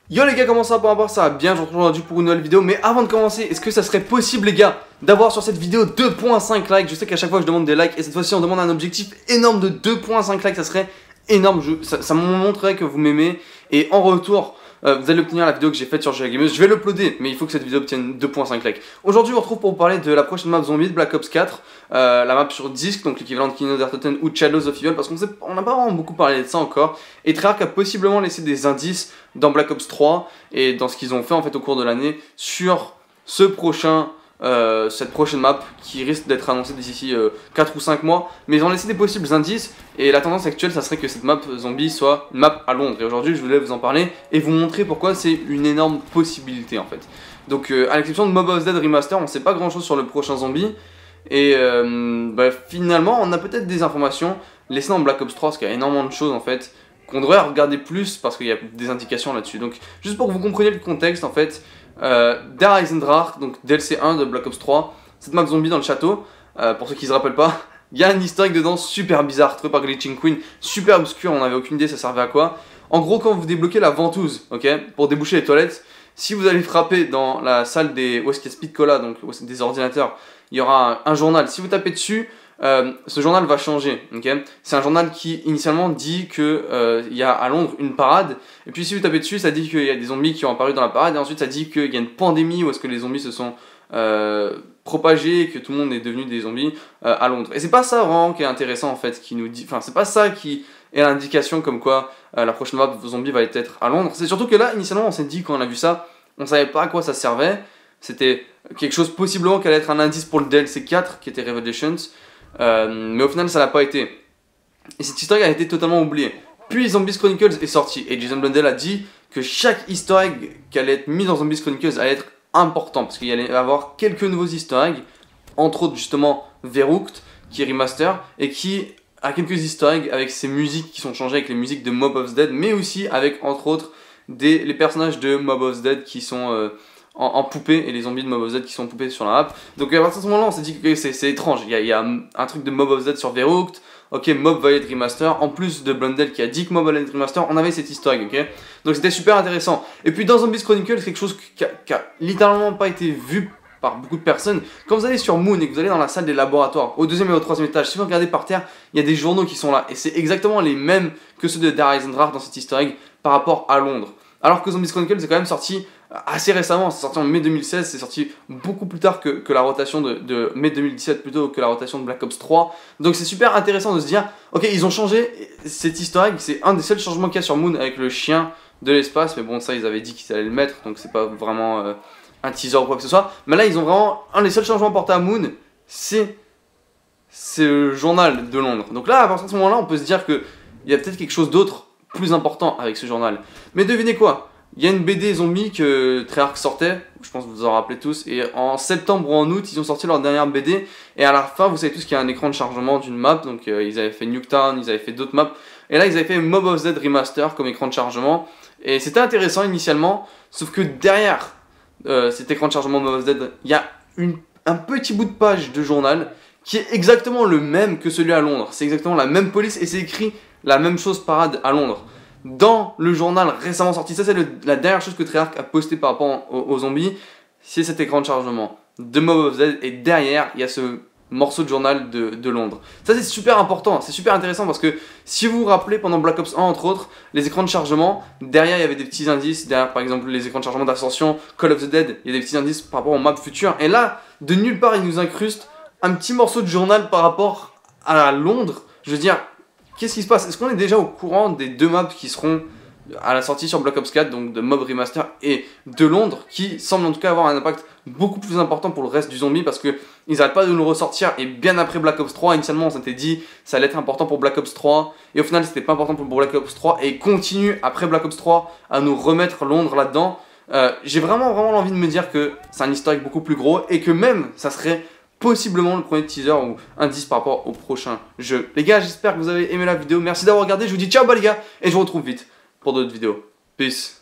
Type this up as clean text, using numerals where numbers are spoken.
Yo les gars, comment ça va par rapport à ça? Bien, je vous retrouve aujourd'hui pour une nouvelle vidéo. Mais avant de commencer, est-ce que ça serait possible les gars d'avoir sur cette vidéo 2.5 likes? Je sais qu'à chaque fois je demande des likes et cette fois-ci on demande un objectif énorme de 2.5 likes. Ça serait énorme, ça me montrerait que vous m'aimez. Et en retour, vous allez obtenir la vidéo que j'ai faite sur GG Gameuse. Je vais l'uploader, mais il faut que cette vidéo obtienne 2.5 likes. Aujourd'hui, on se retrouve pour vous parler de la prochaine map zombie de Black Ops 4. La map sur disque, donc l'équivalent de King of Totten ou Shadows of Evil, parce qu'on n'a pas vraiment beaucoup parlé de ça encore. Et Treyarch a possiblement laissé des indices dans Black Ops 3 et dans ce qu'ils ont fait en fait au cours de l'année sur cette prochaine map qui risque d'être annoncée d'ici 4 ou 5 mois. Mais ils ont laissé des possibles indices et la tendance actuelle ça serait que cette map zombie soit une map à Londres. Et aujourd'hui je voulais vous en parler et vous montrer pourquoi c'est une énorme possibilité en fait. Donc à l'exception de Mob of the Dead Remaster, on sait pas grand chose sur le prochain zombie. Et finalement on a peut-être des informations laissées dans Black Ops 3 parce qu'il y a énormément de choses en fait qu'on devrait regarder plus parce qu'il y a des indications là-dessus. Donc juste pour que vous compreniez le contexte en fait, Der Eisendrache, donc DLC 1 de Black Ops 3, cette map zombie dans le château, pour ceux qui se rappellent pas, il y a un historique dedans super bizarre, trouvé par Glitching Queen, super obscur, on n'avait aucune idée ça servait à quoi. En gros quand vous débloquez la ventouse, ok, pour déboucher les toilettes, si vous allez frapper dans la salle où est-ce qu'il y a Speed Cola, donc des ordinateurs, il y aura un journal, si vous tapez dessus, ce journal va changer, ok. C'est un journal qui initialement dit que il y a à Londres une parade, et puis si vous tapez dessus ça dit qu'il y a des zombies qui ont apparu dans la parade, et ensuite ça dit qu'il y a une pandémie où est-ce que les zombies se sont propagés, et que tout le monde est devenu des zombies à Londres. Et c'est pas ça vraiment qui est intéressant en fait, qui nous dit, enfin c'est pas ça qui est l'indication comme quoi la prochaine map zombie va être à Londres. C'est surtout que là initialement on s'est dit quand on a vu ça, on savait pas à quoi ça servait, c'était quelque chose possiblement qui allait être un indice pour le DLC 4 qui était Revelations. Mais au final ça l'a pas été et cette histoire a été totalement oubliée. Puis Zombies Chronicles est sorti et Jason Blundell a dit que chaque easter egg qui allait être mis dans Zombies Chronicles allait être important parce qu'il y allait avoir quelques nouveaux easter eggs, entre autres justement Verrucht qui est remaster et qui a quelques easter eggs avec ses musiques qui sont changées avec les musiques de Mob of the Dead, mais aussi avec entre autres les personnages de Mob of the Dead qui sont en poupée et les zombies de Mob of the Dead qui sont en poupée sur la map. Donc à partir de ce moment là on s'est dit que c'est étrange, il y a un truc de Mob of the Dead sur Verrucht, ok, Mob va être remaster, en plus de Blundell qui a dit que Mob va être remaster, on avait cette easter egg, ok. Donc c'était super intéressant. Et puis dans Zombies Chronicles, quelque chose qui a littéralement pas été vu par beaucoup de personnes, quand vous allez sur Moon et que vous allez dans la salle des laboratoires, au 2e et au 3e étage, si vous regardez par terre, il y a des journaux qui sont là, et c'est exactement les mêmes que ceux de Der Eisendrache dans cet easter egg par rapport à Londres. Alors que Zombies Chronicles est quand même sorti assez récemment, c'est sorti en mai 2016, c'est sorti beaucoup plus tard que la rotation de mai 2017 plutôt que la rotation de Black Ops 3. Donc c'est super intéressant de se dire, ok ils ont changé cet easter egg, c'est un des seuls changements qu'il y a sur Moon avec le chien de l'espace, mais bon ça ils avaient dit qu'ils allaient le mettre, donc c'est pas vraiment un teaser ou quoi que ce soit. Mais là ils ont vraiment, un des seuls changements apportés à Moon, c'est le journal de Londres. Donc là à partir de ce moment là on peut se dire qu'il y a peut-être quelque chose d'autre plus important avec ce journal. Mais devinez quoi? Il y a une BD zombie que Treyarch sortait, je pense que vous vous en rappelez tous, et en septembre ou en août, ils ont sorti leur dernière BD, et à la fin, vous savez tous qu'il y a un écran de chargement d'une map, donc ils avaient fait Nuketown, ils avaient fait d'autres maps, et là ils avaient fait Mob of the Dead Remaster comme écran de chargement, et c'était intéressant initialement, sauf que derrière cet écran de chargement Mob of the Dead, il y a un petit bout de page de journal qui est exactement le même que celui à Londres, c'est exactement la même police, et c'est écrit la même chose parade à Londres. Dans le journal récemment sorti, ça c'est la dernière chose que Treyarch a posté par rapport aux zombies, c'est cet écran de chargement de Mob of the Dead, et derrière il y a ce morceau de journal de Londres. Ça c'est super important, c'est super intéressant parce que si vous vous rappelez pendant Black Ops 1 entre autres, les écrans de chargement, derrière il y avait des petits indices, derrière par exemple les écrans de chargement d'Ascension, Call of the Dead, il y a des petits indices par rapport aux maps futures, et là de nulle part ils nous incrustent un petit morceau de journal par rapport à Londres. Je veux dire, qu'est-ce qui se passe? Est-ce qu'on est déjà au courant des deux maps qui seront à la sortie sur Black Ops 4, donc de Mob Remaster et de Londres, qui semblent en tout cas avoir un impact beaucoup plus important pour le reste du zombie parce que ils n'arrêtent pas de nous ressortir, et bien après Black Ops 3, initialement on s'était dit ça allait être important pour Black Ops 3, et au final c'était pas important pour Black Ops 3, et ils continuent après Black Ops 3 à nous remettre Londres là-dedans. J'ai vraiment l'envie de me dire que c'est un historique beaucoup plus gros, et que même ça serait possiblement le premier teaser ou indice par rapport au prochain jeu. Les gars, j'espère que vous avez aimé la vidéo, merci d'avoir regardé, je vous dis ciao bas les gars, et je vous retrouve vite pour d'autres vidéos. Peace.